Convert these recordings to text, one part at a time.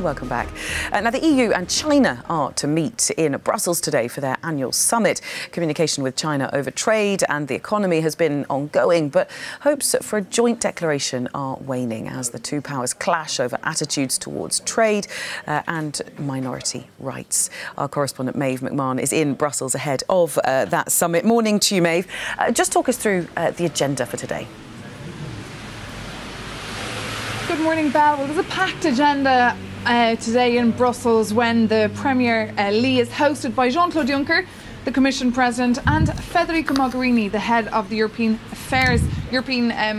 Welcome back. Now, the EU and China are to meet in Brussels today for their annual summit. Communication with China over trade and the economy has been ongoing, but hopes for a joint declaration are waning as the two powers clash over attitudes towards trade and minority rights. Our correspondent Maeve McMahon is in Brussels ahead of that summit. Morning to you, Maeve. Just talk us through the agenda for today. Good morning, Belle. Well, there's a packed agenda today in Brussels when the Premier Lee is hosted by Jean-Claude Juncker, the Commission President, and Federica Mogherini, the head of the European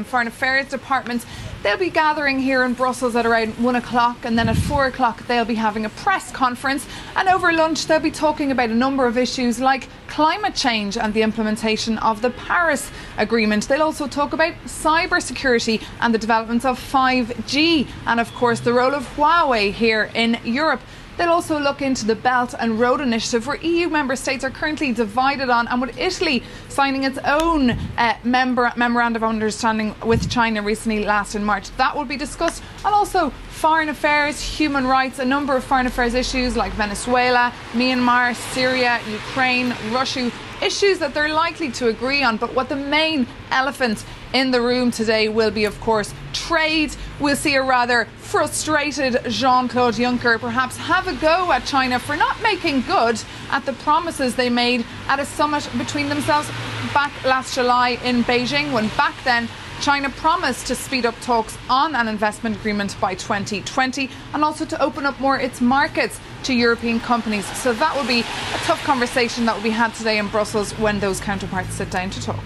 Foreign Affairs Department. They'll be gathering here in Brussels at around 1 o'clock, and then at 4 o'clock they'll be having a press conference. And over lunch they'll be talking about a number of issues like climate change and the implementation of the Paris Agreement. They'll also talk about cybersecurity and the development of 5G, and of course the role of Huawei here in Europe. They'll also look into the Belt and Road Initiative, where EU member states are currently divided on, and with Italy signing its own memorandum of understanding with China recently, last in March. That will be discussed. And also foreign affairs, human rights, a number of foreign affairs issues like Venezuela, Myanmar, Syria, Ukraine, Russia, issues that they're likely to agree on. But what the main elephant in the room today will be, of course, trade. We'll see a rather frustrated Jean-Claude Juncker perhaps have a go at China for not making good at the promises they made at a summit between themselves back last July in Beijing, when back then China promised to speed up talks on an investment agreement by 2020 and also to open up more its markets to European companies. So that will be a tough conversation that will be had today in Brussels when those counterparts sit down to talk.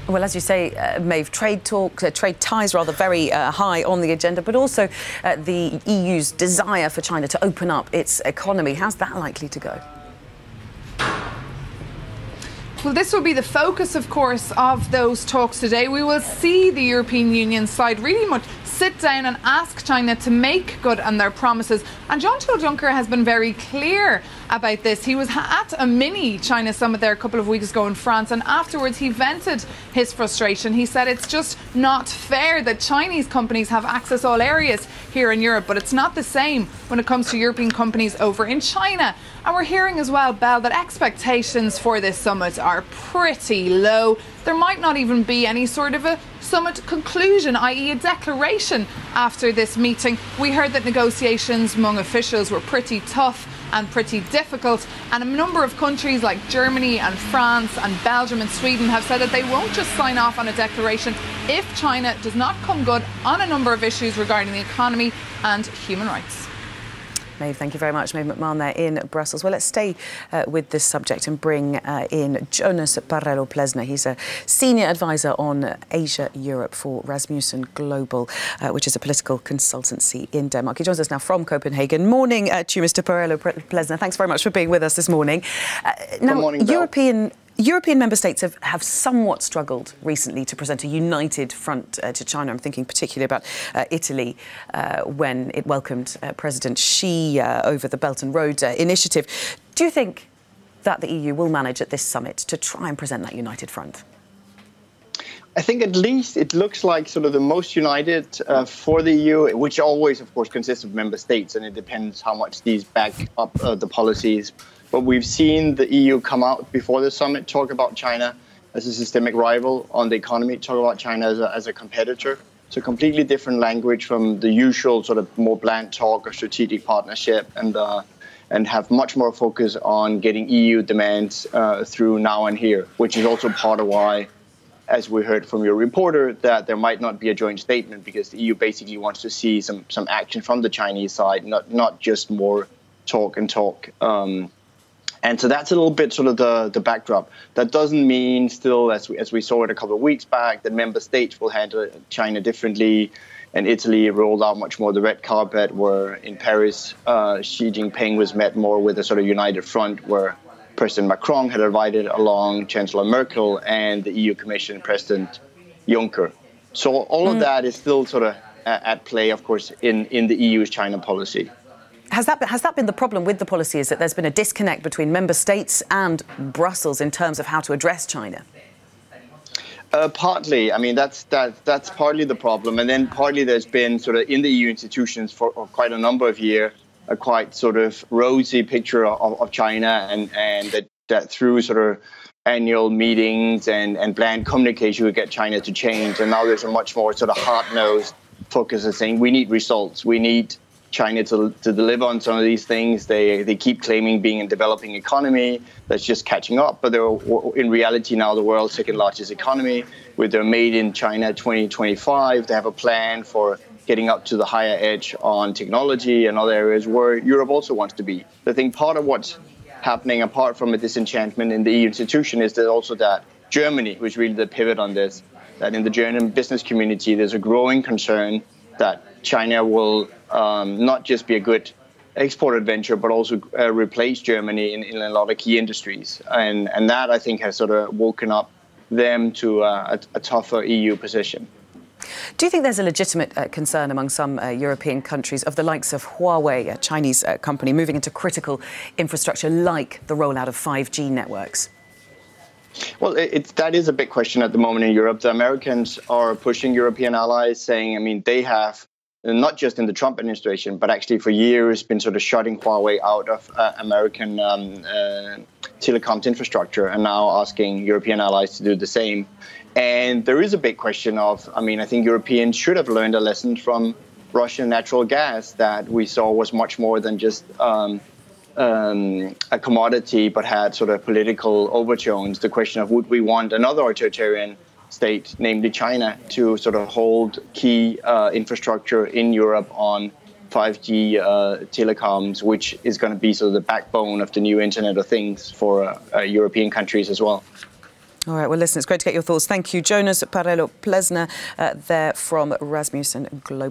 Well, as you say, Maeve, trade ties rather very high on the agenda, but also the EU's desire for China to open up its economy. How's that likely to go? Well, this will be the focus, of course, of those talks today. We will see the European Union side really much sit down and ask China to make good on their promises. And Jean-Claude Juncker has been very clear about this. He was at a mini China summit there a couple of weeks ago in France, and afterwards he vented his frustration. He said it's just not fair that Chinese companies have access to all areas here in Europe, but it's not the same when it comes to European companies over in China. And we're hearing as well, Belle, that expectations for this summit are pretty low. There might not even be any sort of a summit conclusion, i.e. a declaration after this meeting. We heard that negotiations among officials were pretty tough and pretty difficult, and a number of countries like Germany and France and Belgium and Sweden have said that they won't just sign off on a declaration if China does not come good on a number of issues regarding the economy and human rights. Maeve, thank you very much. Maeve McMahon there in Brussels. Well, let's stay with this subject and bring in Jonas Parello-Plesner. He's a senior advisor on Asia-Europe for Rasmussen Global, which is a political consultancy in Denmark. He joins us now from Copenhagen. Morning to you, Mr. Parello-Plesner. Thanks very much for being with us this morning. Now, good morning, European member states have somewhat struggled recently to present a united front to China. I'm thinking particularly about Italy when it welcomed President Xi over the Belt and Road Initiative. Do you think that the EU will manage at this summit to try and present that united front? I think at least it looks like sort of the most united for the EU, which always, of course, consists of member states, and it depends how much these back up the policies. But we've seen the EU come out before the summit, talk about China as a systemic rival on the economy, talk about China as a competitor. So completely different language from the usual sort of more bland talk or strategic partnership, and have much more focus on getting EU demands through now and here, which is also part of why, as we heard from your reporter, that there might not be a joint statement, because the EU basically wants to see some action from the Chinese side, not just more talk and talk. And so that's a little bit sort of the backdrop. That doesn't mean still, as we saw it a couple of weeks back, that member states will handle China differently. And Italy rolled out much more the red carpet, where in Paris, Xi Jinping was met more with a sort of united front, where President Macron had invited along Chancellor Merkel and the EU Commission President Juncker. So all of that is still sort of at play, of course, in the EU's China policy. Has that been the problem with the policy, is that there's been a disconnect between member states and Brussels in terms of how to address China? Partly. I mean, that's partly the problem. And then partly there's been sort of in the EU institutions for quite a number of years, a quite sort of rosy picture of China and that through sort of annual meetings and bland communication would get China to change. And now there's a much more sort of hard-nosed focus of saying we need results. We need China to deliver on some of these things. They keep claiming being a developing economy that's just catching up, but they're in reality now the world's second largest economy with their Made in China 2025. They have a plan for getting up to the higher edge on technology and other areas where Europe also wants to be. I think part of what's happening, apart from a disenchantment in the EU institution, is that also that Germany, which is really the pivot on this, that in the German business community, there's a growing concern that China will not just be a good export adventure, but also replace Germany in a lot of key industries. And that, I think, has sort of woken up them to a tougher EU position. Do you think there's a legitimate concern among some European countries of the likes of Huawei, a Chinese company, moving into critical infrastructure like the rollout of 5G networks? Well, that is a big question at the moment in Europe. The Americans are pushing European allies, saying, I mean, they have, not just in the Trump administration, but actually for years been sort of shutting Huawei out of American telecoms infrastructure and now asking European allies to do the same. And there is a big question of, I mean, I think Europeans should have learned a lesson from Russian natural gas that we saw was much more than just a commodity, but had sort of political overtones. The question of would we want another authoritarian state, namely China, to sort of hold key infrastructure in Europe on 5G telecoms, which is going to be sort of the backbone of the new Internet of Things for European countries as well. All right, well, listen, it's great to get your thoughts. Thank you, Jonas Parello-Plesner, there from Rasmussen Global.